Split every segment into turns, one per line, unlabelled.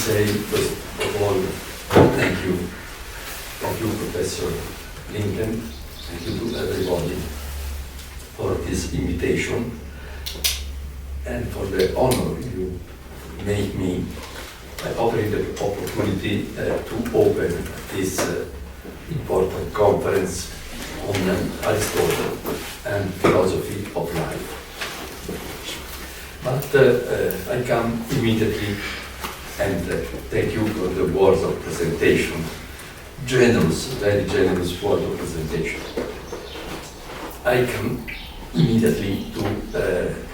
say, first of all, thank you. Thank you, Professor Lincoln. Thank you to everybody for this invitation and for the honor you make me by offering the opportunity to open this important conference on Aristotle and philosophy of life. But I come immediately, and thank you for the words of presentation. Generous, very generous word of presentation. I come immediately to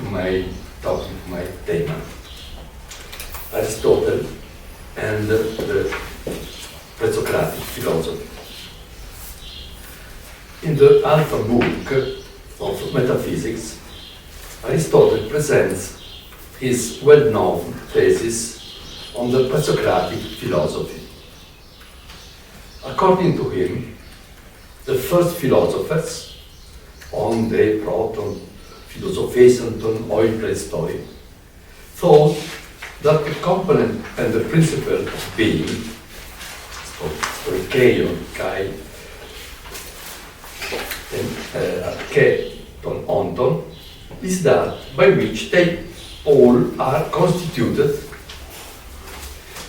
my topic, my theme. Aristotle and the Presocratic philosophy. In the Alpha book of metaphysics, Aristotle presents his well-known thesis on the Presocratic philosophy. According to him, the first philosophers, on the Proton, Philosophesanton, Oil thought that the component and the principle of being, stoikeion, kai, and archeton, onton, is that by which they all are constituted.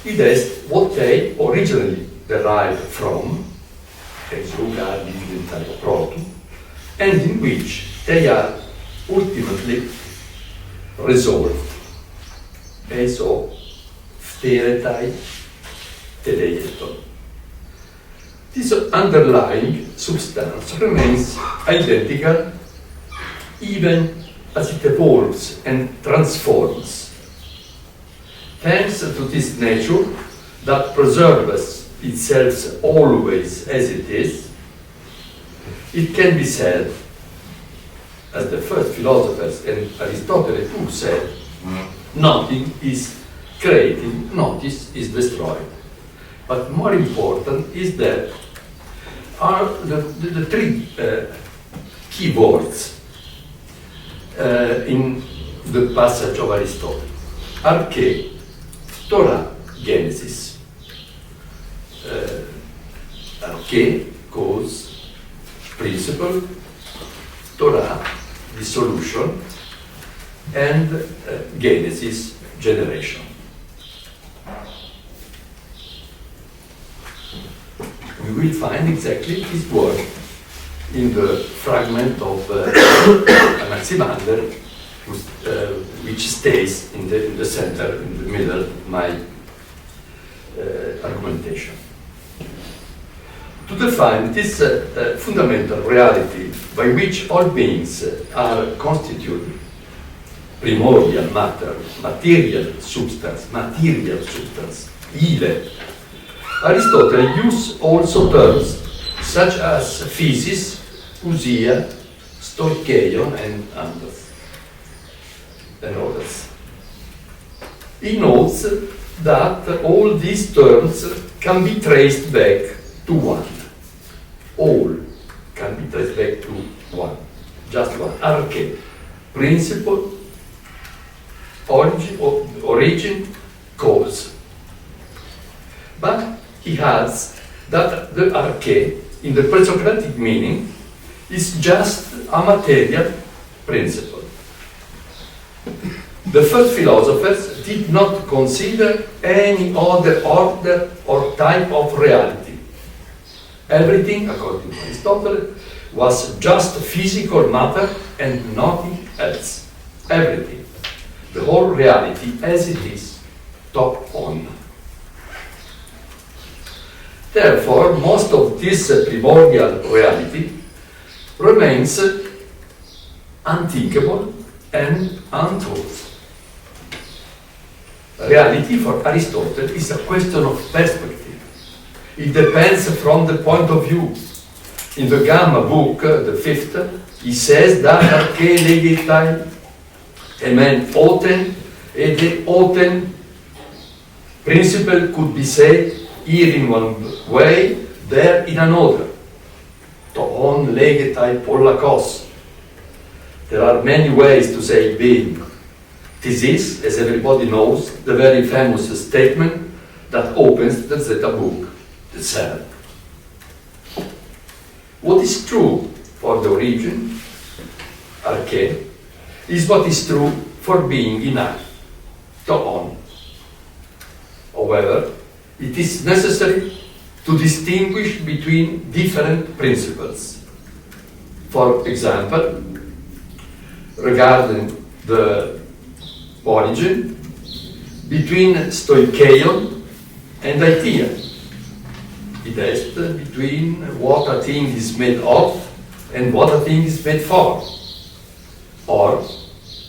It is what they originally derived from, ex regarding proton, and in which they are ultimately resolved. Eso phteretai teleieton. This underlying substance remains identical even as it evolves and transforms. Thanks to this nature that preserves itself always as it is, it can be said, as the first philosophers and Aristotle too said, nothing is created, nothing is destroyed. But more important is that are the three key words in the passage of Aristotle. Arche, Torah, Genesis. Arche, cause, principle, Torah, dissolution, and Genesis, generation. We will find exactly this word in the fragment of Anaximander, which stays in the center, in the middle of my argumentation. To define this fundamental reality by which all beings are constituted, primordial matter, material substance, ile, Aristotle used also terms such as physis, ousia, stoikeion, and others. He notes that all these terms can be traced back to one. All can be traced back to one. Just one. Arche, principle, origin, cause. But he adds that the arche, in the Presocratic meaning, is just a material principle. The first philosophers did not consider any other order or type of reality. Everything, according to Aristotle, was just physical matter and nothing else. Everything. The whole reality as it is, top on. Therefore, most of this primordial reality remains unthinkable and untold. Reality for Aristotle is a question of perspective. It depends from the point of view. In the Gamma book, the fifth, he says that arche legetai emen oten, and the oten principle could be said here in one way, there in another. To on legetai pollakos. There are many ways to say being. This is, as everybody knows, the very famous statement that opens the Zeta book, the cell. What is true for the origin, arche, is what is true for being in act, toon. However, it is necessary to distinguish between different principles. For example, regarding the origin, between stoikeion and idea. It is between what a thing is made of and what a thing is made for. Or,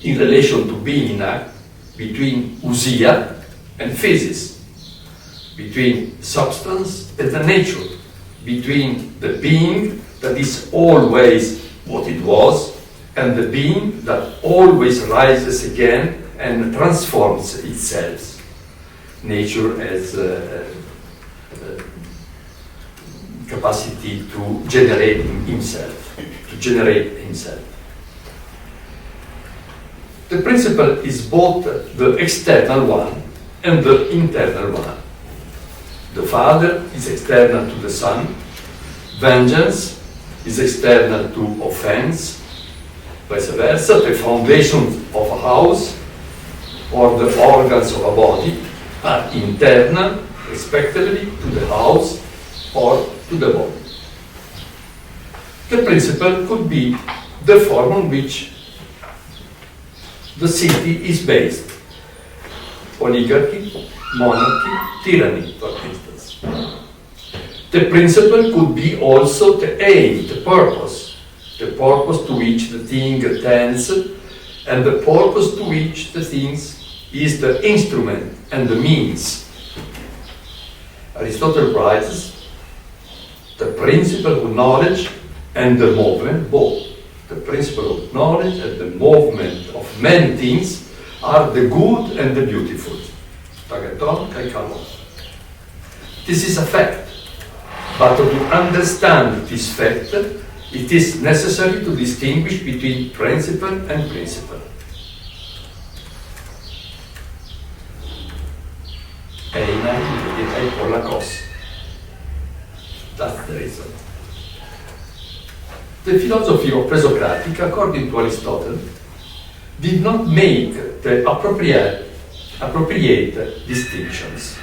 in relation to being in act, between ousia and physis, between substance and the nature, between the being that is always what it was and the being that always rises again and transforms itself. Nature has capacity to generate himself, The principle is both the external one and the internal one. The Father is external to the Son, vengeance is external to offense, vice versa, the foundation of a house or the organs of a body are internal, respectively, to the house or to the body. The principle could be the form on which the city is based. Oligarchy, monarchy, tyranny, for instance. The principle could be also the aim, the purpose to which the thing tends, and the purpose to which the thing is the instrument and the means. Aristotle writes, the principle of knowledge and the movement, both the principle of knowledge and the movement of many things are the good and the beautiful. This is a fact, but to understand this fact, it is necessary to distinguish between principle and principle. È por la cosa. That's the reason. The philosophy of Presocratic, according to Aristotle, did not make the appropriate distinctions.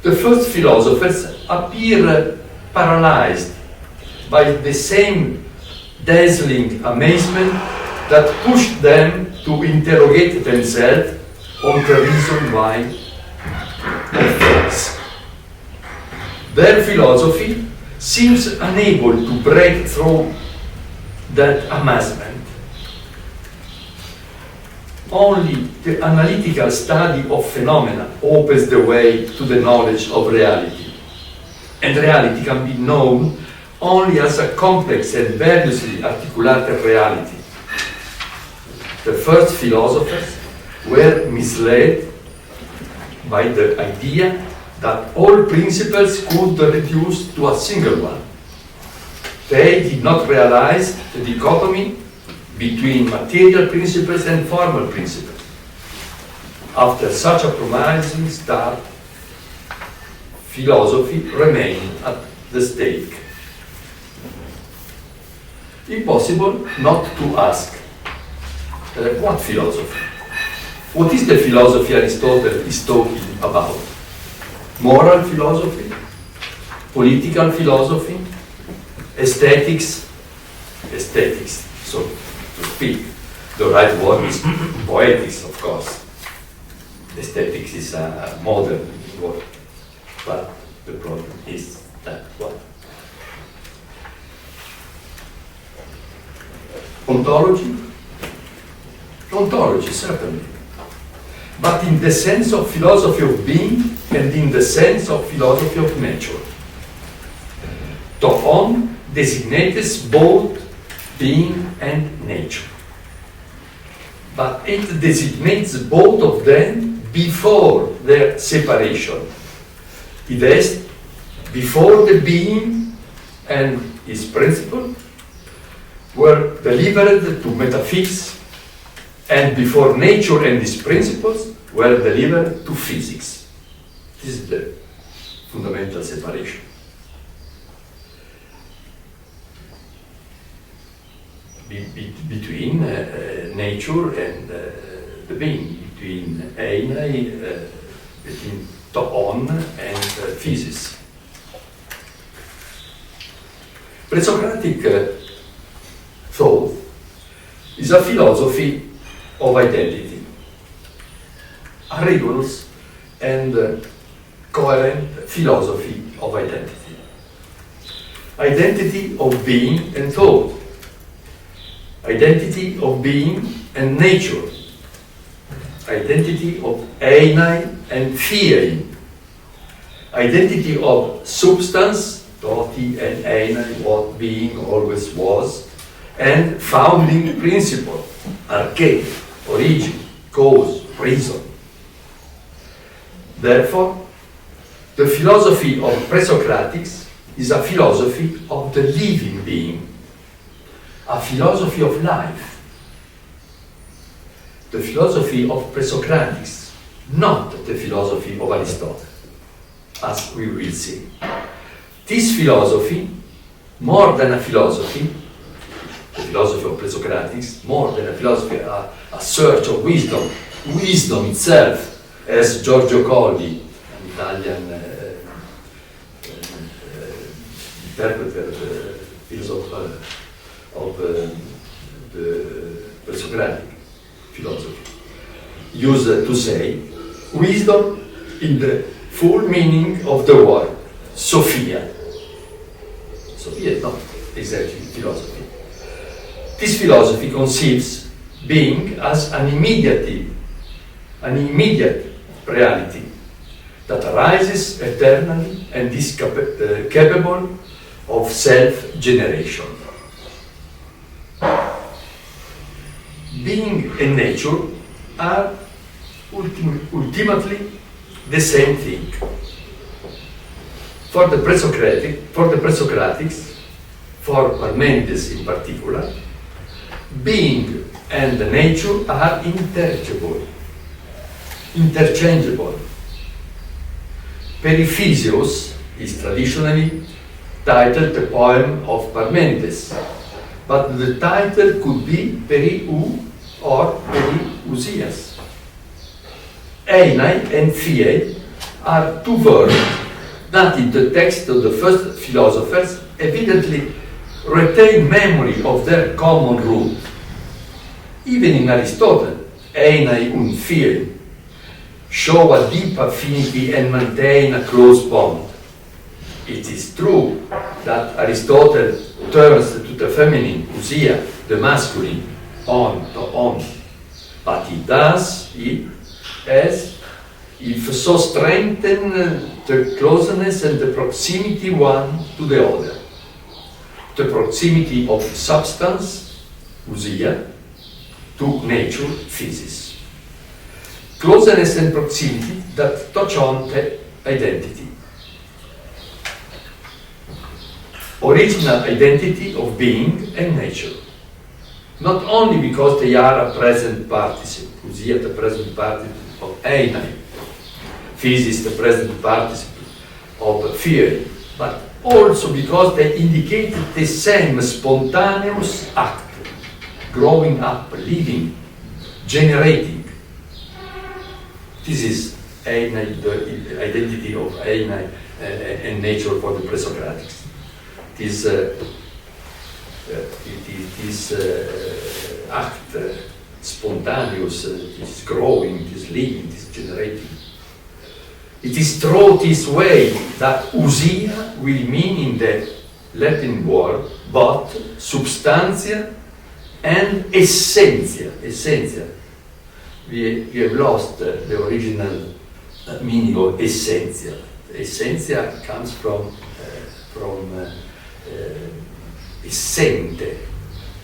The first philosophers appear paralyzed by the same dazzling amazement that pushed them to interrogate themselves on the reason why of things. Their philosophy seems unable to break through that amazement. Only the analytical study of phenomena opens the way to the knowledge of reality. And reality can be known only as a complex and variously articulated reality. The first philosophers were misled by the idea that all principles could reduce to a single one. They did not realize the dichotomy between material principles and formal principles. After such a promising start, philosophy remained at the stake. Impossible not to ask, what philosophy? What is the philosophy Aristotle is talking about? Moral philosophy? Political philosophy? Aesthetics? Aesthetics, so to speak. The right word is poetics, of course. Aesthetics is a modern word, but the problem is that one. Ontology? Ontology, certainly. But in the sense of philosophy of being and in the sense of philosophy of nature. Toon designates both being and nature. But it designates both of them before their separation. It is before the being and its principle were delivered to metaphysics, and before nature and its principles were delivered to physics. This is the fundamental separation. Between nature and the being, between einai, between toon and physis. Presocratic thought is a philosophy of identity, a rigorous and coherent philosophy of identity. Identity of being and thought, identity of being and nature, identity of einai and fiei, identity of substance, toti and einai, what being always was, and founding principle, arche, origin, cause, reason. Therefore, the philosophy of Presocratics is a philosophy of the living being, a philosophy of life. The philosophy of Presocratics, not the philosophy of Aristotle, as we will see. This philosophy, more than a philosophy, the philosophy of Presocratics, more than a philosophy, a search of wisdom, wisdom itself, as Giorgio Colli, an Italian interpreter, philosopher of the Presocratic philosophy, used to say, wisdom in the full meaning of the word, Sophia. Sophia is not exactly philosophy. This philosophy conceives being as an immediate reality that arises eternally and is capable of self-generation. Being and nature are ultimately the same thing. For the Presocratics, for Parmenides in particular, being and nature are interchangeable. Periphysios is traditionally titled the poem of Parmenides, but the title could be Periou or Periousias. Einai and fiei are two verbs that in the text of the first philosophers evidently retain memory of their common root. Even in Aristotle, einai und fiei show a deep affinity and maintain a close bond. It is true that Aristotle turns to the feminine, ousia, the masculine, on, but he does it as if so strengthen the closeness and the proximity one to the other. The proximity of substance, ousia, to nature, physis. Closeness and proximity that touch on the identity. Original identity of being and nature. Not only because they are a present participle, ousia the present participle of einai, physis the present participle of fiei, but also because they indicate the same spontaneous act, growing up, living, generating. This is einai, the identity of einai and nature for the Presocratics. This act, spontaneous, this growing, this living, this generating. It is through this way that ousia will mean in the Latin word both substantia and essentia. Essentia. We have lost the original meaning of essentia. Essentia comes from essente,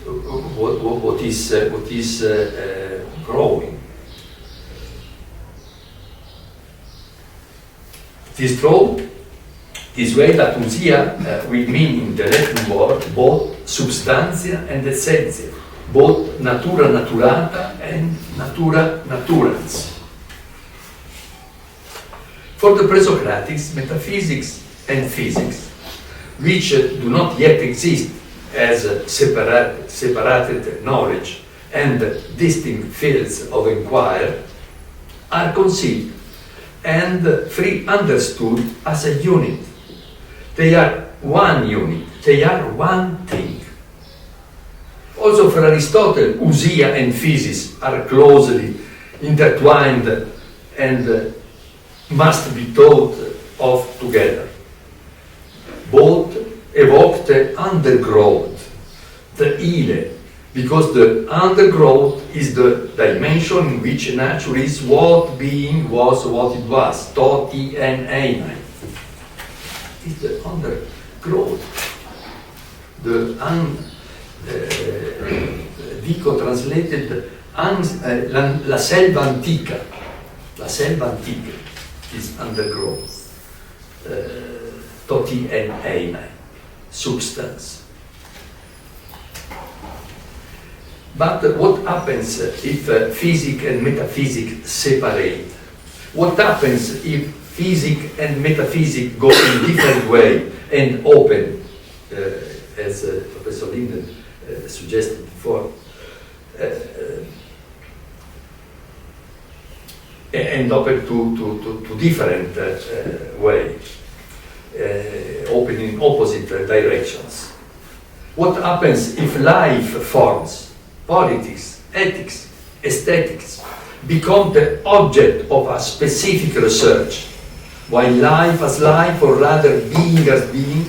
what is growing. It is true this way that ousia will mean in the Latin word both substantia and essentia, both natura naturata and natura naturans.
For the Presocratics, metaphysics and physics, which do not yet exist as separated knowledge and distinct fields of inquiry, are conceived and free understood as a unit. They are one unit, they are one thing. Also for Aristotle, ousia and physis are closely intertwined and must be thought of together. Both evoke the undergrowth, the ile, because the undergrowth is the dimension in which nature is what being was what it was, toti and eina. It's the undergrowth. Dico translated la selva antica. La selva antica is undergrowth. Toti and eina, substance. But what happens if physics and metaphysics separate? What happens if physics and metaphysics go in different way and open, as Professor Linden suggested before, and open to different way, open in opposite directions? What happens if life forms, politics, ethics, aesthetics become the object of a specific research, while life as life, or rather being as being,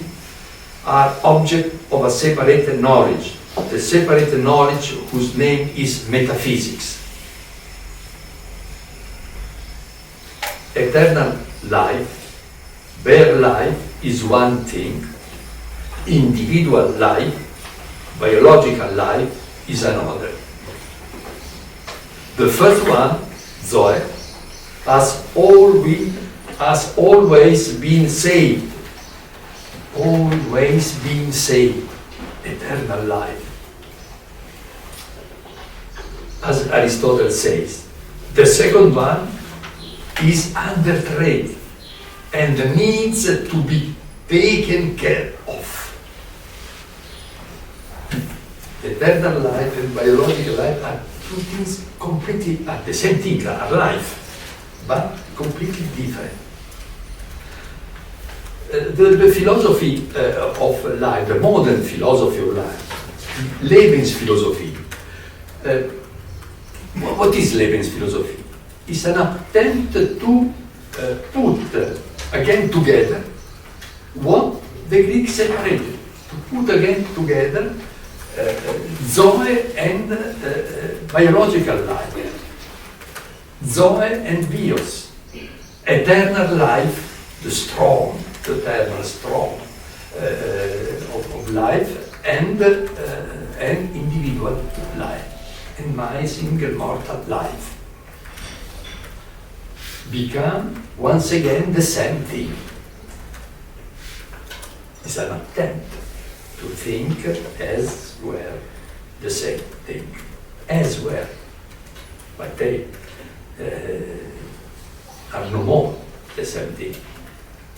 are object of a separated knowledge, the separated knowledge whose name is metaphysics? Eternal life, bare life, is one thing. Individual life, biological life, is another. The first one, Zoe, has always been saved. Always been saved. Eternal life. As Aristotle says. The second one is under threat and needs to be taken care of. Eternal life and biological life are two things completely, at the same thing, are life, but completely different. The philosophy of life, the modern philosophy of life, Lebensphilosophie. What is Lebensphilosophie? It's an attempt to put again together what the Greeks separated, to put again together Zoe and biological life, Zoe and bios, eternal life, the strong, the eternal strong of life, and individual life, and my single mortal life, become once again the same thing. It's an attempt to think as were the same thing, as were, but they are no more the same thing.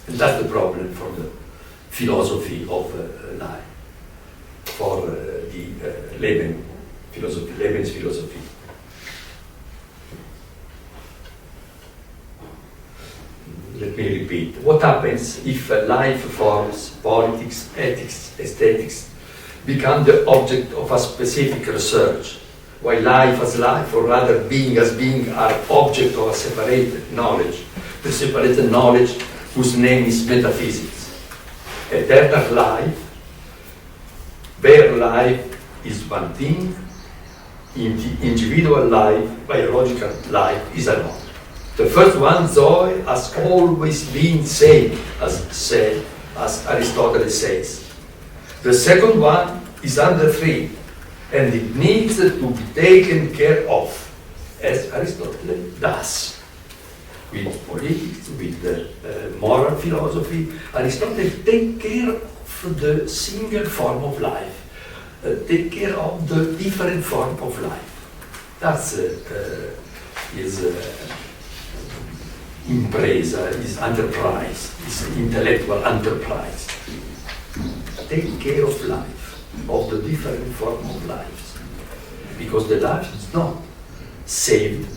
And that's the problem for the philosophy of life, for the Lebensphilosophie. Let me repeat. What happens if life forms, politics, ethics, aesthetics become the object of a specific research, while life as life, or rather being as being, are object of a separated knowledge, the separated knowledge whose name is metaphysics? Eternal life, bare life is one thing, individual life, biological life is another. The first one, Zoe, has always been saved, as Aristotle says. The second one is under threat, and it needs to be taken care of, as Aristotle does. With politics, with moral philosophy, Aristotle takes care of the single form of life, take care of the different form of life. That's his impresa, his enterprise, his intellectual enterprise. Take care of life, of the different form of lives, because the life is not saved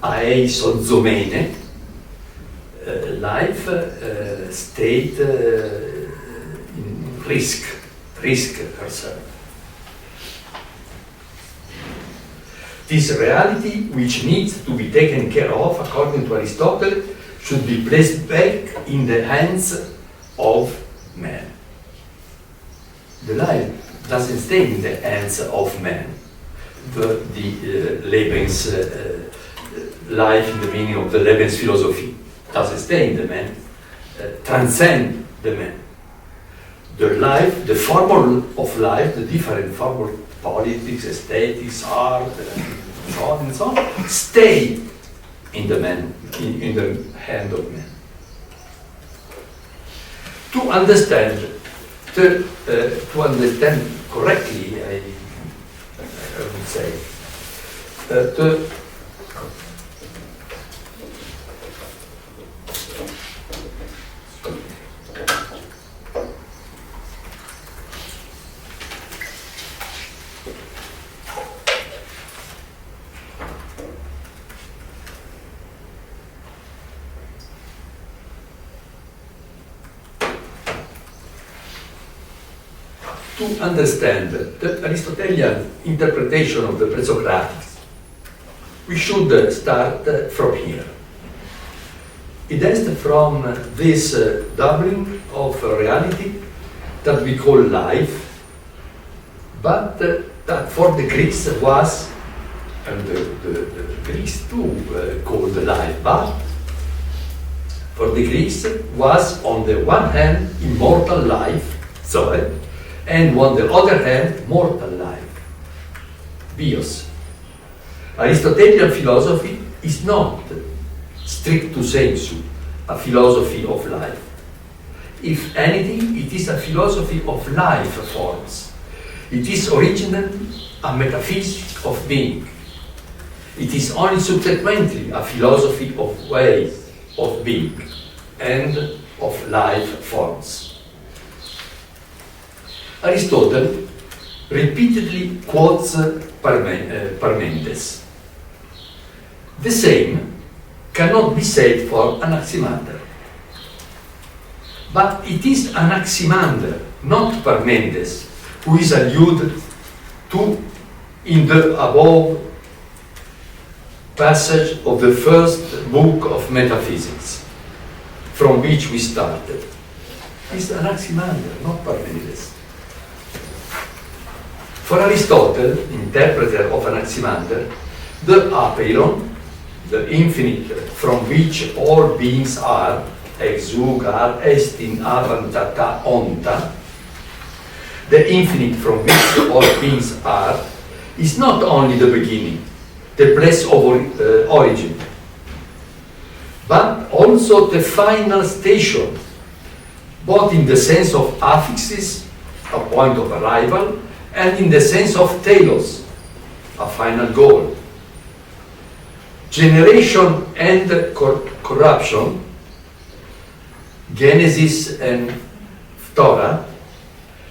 aeisozomene, life state in risk herself. This reality, which needs to be taken care of, according to Aristotle, should be placed back in the hands of man. The life doesn't stay in the hands of man. The Lebens life, in the meaning of the Lebens philosophy, doesn't stay in the man, transcend the man. The life, the form of life, the different form of politics, aesthetics, art, so on and so on, stay in the man, in the hand of man. To understand correctly, I would say, to understand the Aristotelian interpretation of the Presocratics, we should start from here. It is from this doubling of reality that we call life, but that for the Greeks was, and the Greeks too called life, but for the Greeks was on the one hand immortal life, and on the other hand, mortal life, bios. Aristotelian philosophy is not, stricto sensu, a philosophy of life. If anything, it is a philosophy of life forms. It is originally a metaphysics of being. It is only subsequently a philosophy of ways of being and of life forms. Aristotle repeatedly quotes Parmenides. The same cannot be said for Anaximander. But it is Anaximander, not Parmenides, who is alluded to in the above passage of the first book of Metaphysics, from which we started. It's Anaximander, not Parmenides. For Aristotle, interpreter of Anaximander, the apeiron, the infinite from which all beings are, ex hoc ad estin avant ta onta, the infinite from which all beings are, is not only the beginning, the place of origin, but also the final station, both in the sense of affixes, a point of arrival, and in the sense of telos, a final goal. Generation and corruption, Genesis and Torah,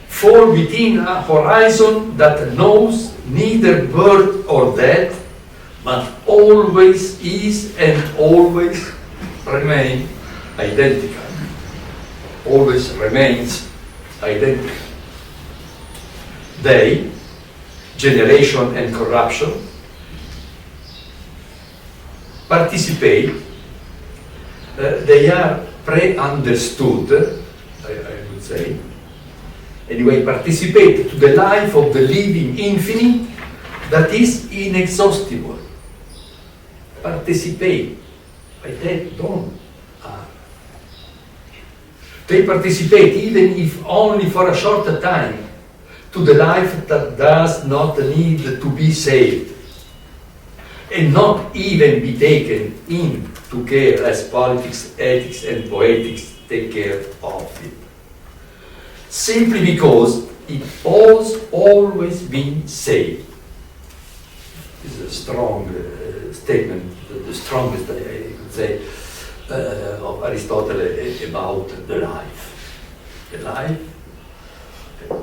fall within a horizon that knows neither birth or death, but always is and always remain identical. Always remains identical. They, generation and corruption, participate, they are pre-understood, I would say, anyway, participate to the life of the living infinite that is inexhaustible. Participate, but they don't. They participate, even if only for a short time, to the life that does not need to be saved, and not even be taken into care as politics, ethics, and poetics take care of it. Simply because it has always been saved. This is a strong statement, the strongest I could say. of Aristotle about the life. The life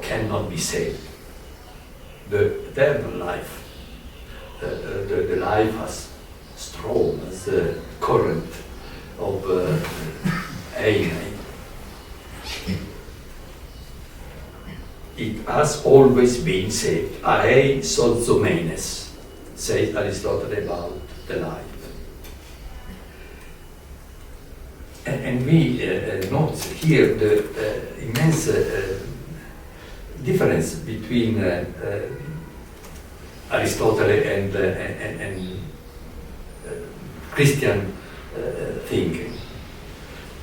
cannot be saved. The eternal life, the life as strong as the current of air. It has always been saved. Ae sozomenes, says Aristotle about the life. And we note here the immense difference between Aristotle and Christian thinking.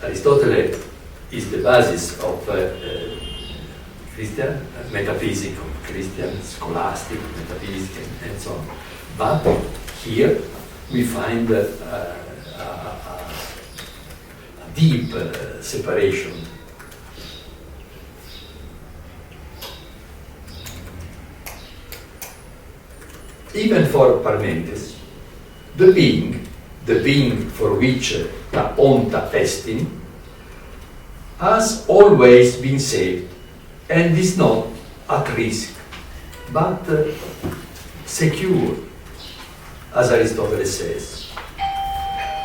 Aristotle is the basis of Christian metaphysics, of Christian scholastic metaphysics, and so on. But here we find a deep separation. Even for Parmenides, the being for which ta onta estin, has always been saved and is not at risk, but secure, as Aristotle says.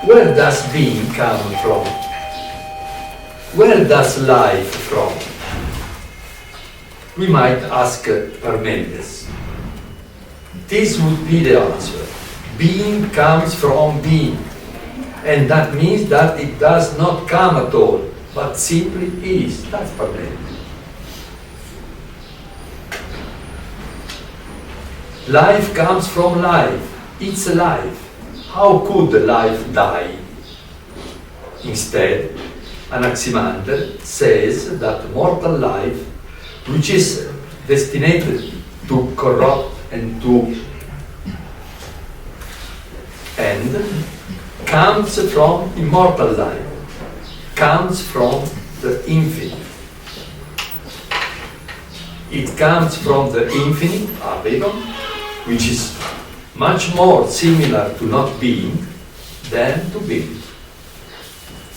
Where does being come from? Where does life from? We might ask Parmenides. This would be the answer. Being comes from being, and that means that it does not come at all, but simply is. That's Parmenides. Life comes from life. It's alive. How could life die? Instead, Anaximander says that mortal life, which is destined to corrupt and to end, comes from immortal life, comes from the infinite. It comes from the infinite, Aperon, which is much more similar to not being than to being.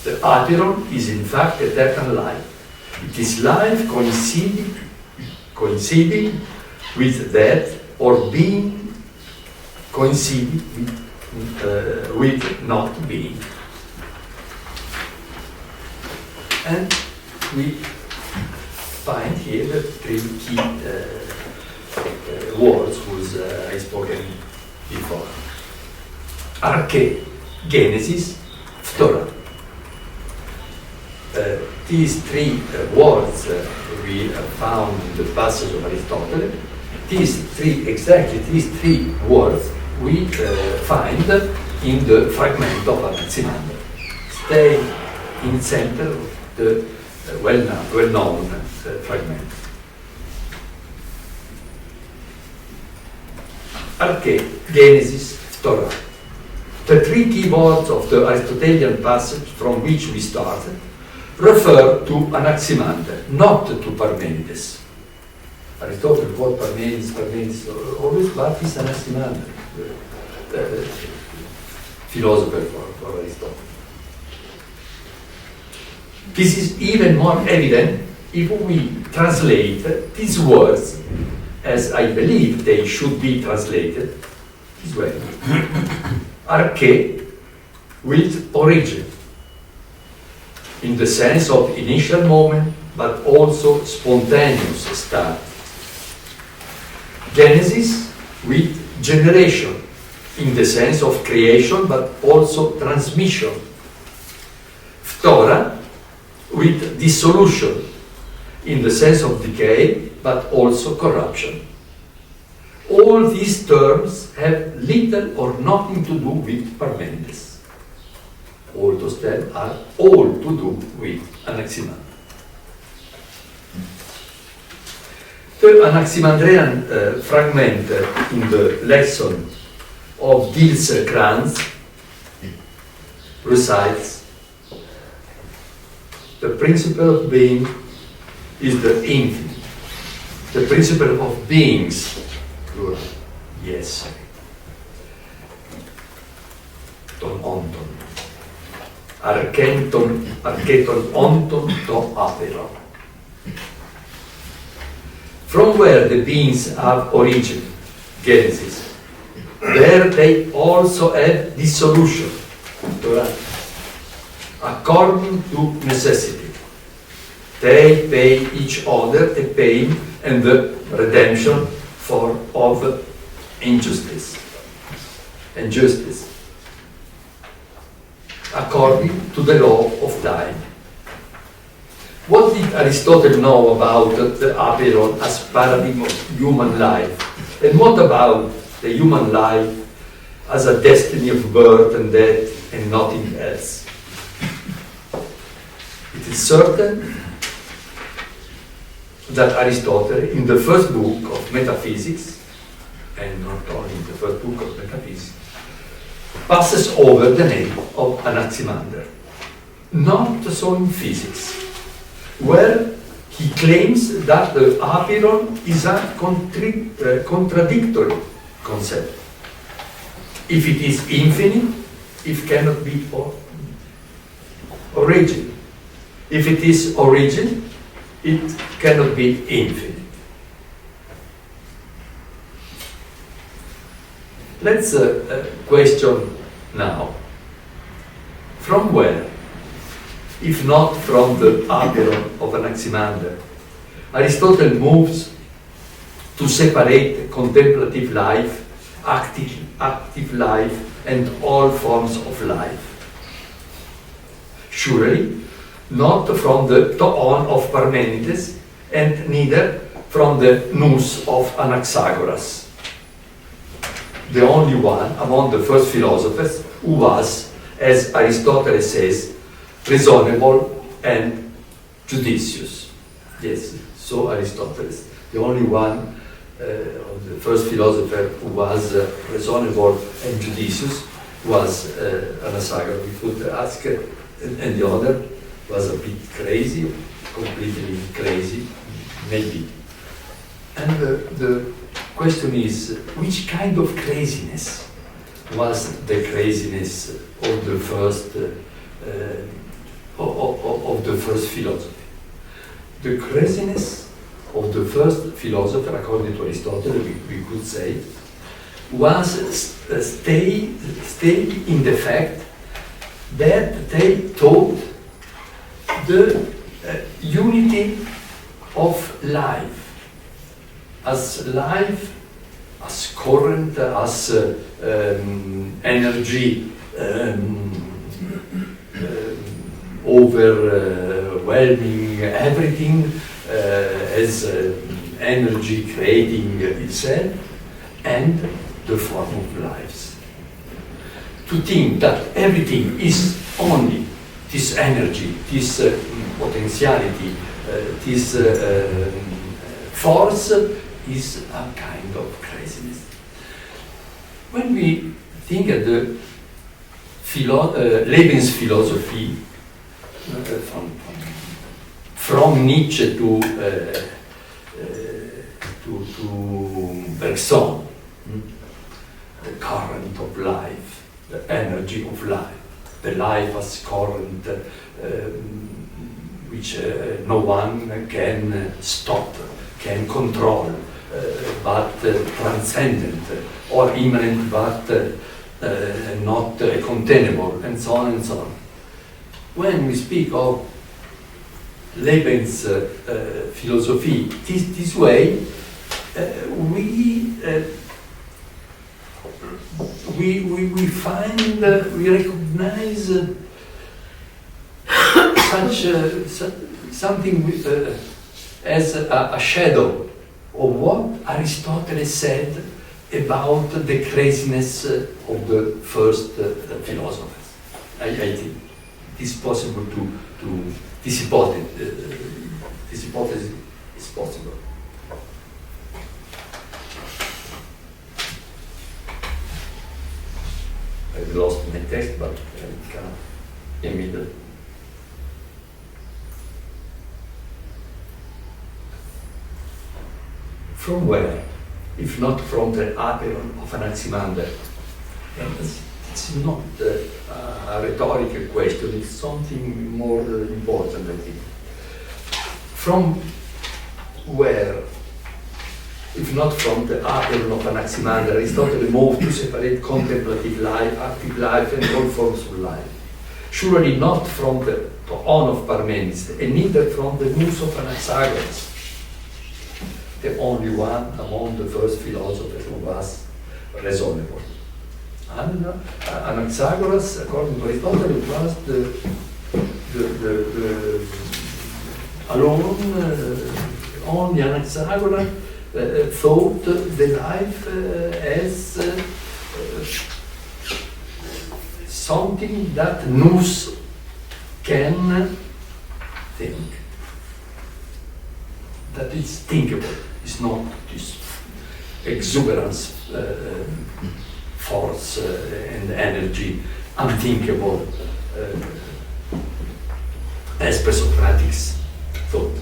The Aperon is in fact eternal life. It is life coinciding with death, or being coinciding with not being. And we find here the three key words whose I spoken before. Arche, Genesis, Phthora. These three words we found in the passage of Aristotle. These three words we find in the fragment of Anaximander. Stay in the center of the well-known fragment. Arche, Genesis, Phthora. The three key words of the Aristotelian passage from which we started refer to Anaximander, not to Parmenides. Aristotle quotes Parmenides always, but he's Anaximander, the philosopher for Aristotle. This is even more evident if we translate these words as I believe they should be translated this way. Arche, with origin, in the sense of initial moment, but also spontaneous start. Genesis, with generation, in the sense of creation, but also transmission. Phthora, with dissolution, in the sense of decay, but also corruption. All these terms have little or nothing to do with Parmenides. All those terms are all to do with Anaximander. The Anaximandrian fragment in the lesson of Diels Kranz recites: the principle of being is the infinite. The principle of beings, plural, yes, ton onton. archeton onton to aperon. From where the beings have origin, genesis, there they also have dissolution, according to necessity. They pay each other the pain and the redemption of injustice and justice, according to the law of time. What did Aristotle know about the aperon as paradigm of human life? And what about the human life as a destiny of birth and death and nothing else? It is certain that Aristotle, in the first book of Metaphysics, and not only in the first book of Metaphysics, passes over the name of Anaximander. Not so in physics, where he claims that the aperon is a contradictory concept. If it is infinite, it cannot be origin. If it is origin, it cannot be infinite. Let's question now. From where, if not from the aperon of Anaximander, Aristotle moves to separate contemplative life, active life, and all forms of life? Surely not from the toon of Parmenides, and neither from the nous of Anaxagoras, the only one among the first philosophers who was, as Aristotle says, reasonable and judicious. Yes, so Aristotle is the only one of the first philosopher who was reasonable and judicious was Anaxagoras. We could ask, and the other was a bit crazy, completely crazy, maybe. And the question is, which kind of craziness was the craziness of the first of the first philosophy? The craziness of the first philosopher, according to Aristotle, we could say, was stayed in the fact that they taught the unity of life, as current, as energy, overwhelming everything, as energy creating itself, and the form of lives. To think that everything is only this energy, this potentiality, this force is a kind of craziness. When we think of the Lebensphilosophie, from Nietzsche to Bergson, the current of life, the energy of life, the life as current, which no one can stop, can control, but transcendent, or immanent, but not containable, and so on and so on. When we speak of Lebensphilosophie this way, we find, we recognize something as a shadow of what Aristotle said about the craziness of the first philosophers. I think it is possible to this hypothesis is possible. I've lost my text, but I can immediately. From where, if not from the aperon of Anaximander? And it's not a rhetorical question, it's something more important, I think. From where, if not from the Athens of Anaximander, Aristotle moved to separate contemplative life, active life, and all forms of life? Surely not from the Toon of Parmenides, and neither from the Nous of Anaxagoras, the only one among the first philosophers who was reasonable. And Anaxagoras, according to Aristotle, it was the alone, only Anaxagoras thought the life as something that nous can think, that is thinkable, is not this exuberance, force and energy, unthinkable, as Presocratics thought.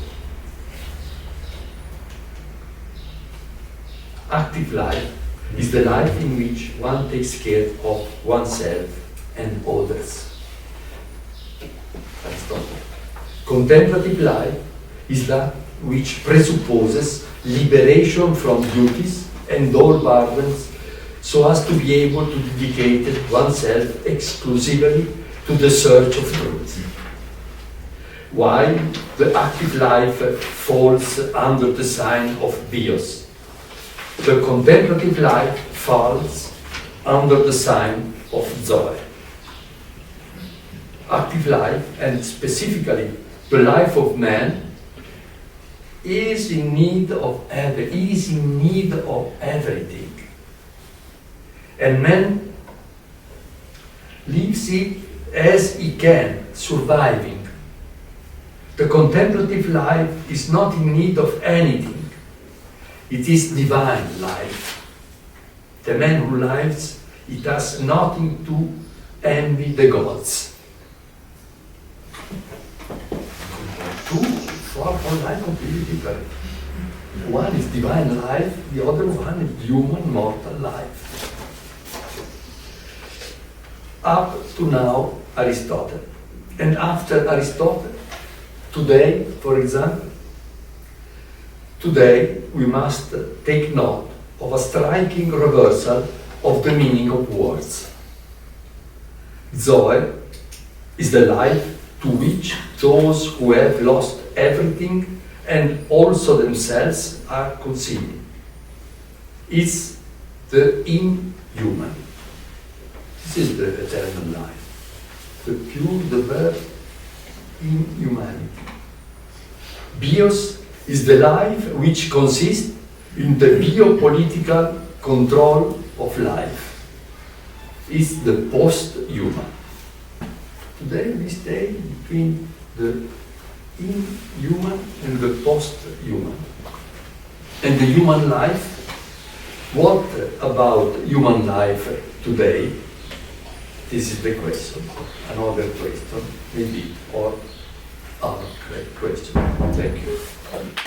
Active life is the life in which one takes care of oneself and others. Aristotle. Contemplative life is that which presupposes liberation from duties and all burdens, so as to be able to dedicate oneself exclusively to the search of truth. While the active life falls under the sign of bios, the contemplative life falls under the sign of zoe. Active life, and specifically the life of man, is in need of everything, and man lives it as he can, surviving. The contemplative life is not in need of anything. It is divine life. The man who lives, it has nothing to envy the gods. Two forms of life completely different. One is divine life, the other one is human mortal life. Up to now, Aristotle. And after Aristotle, today, for example, today we must take note of a striking reversal of the meaning of words. Zoe is the life to which those who have lost everything and also themselves are conceiving. It's the inhuman. This is the eternal life, the pure, the birth inhumanity. Bios is the life which consists in the biopolitical control of life. It's the post-human. Today we stay between the inhuman and the post-human. And the human life, what about human life today? This is the question, another question, maybe, or other question. Thank you.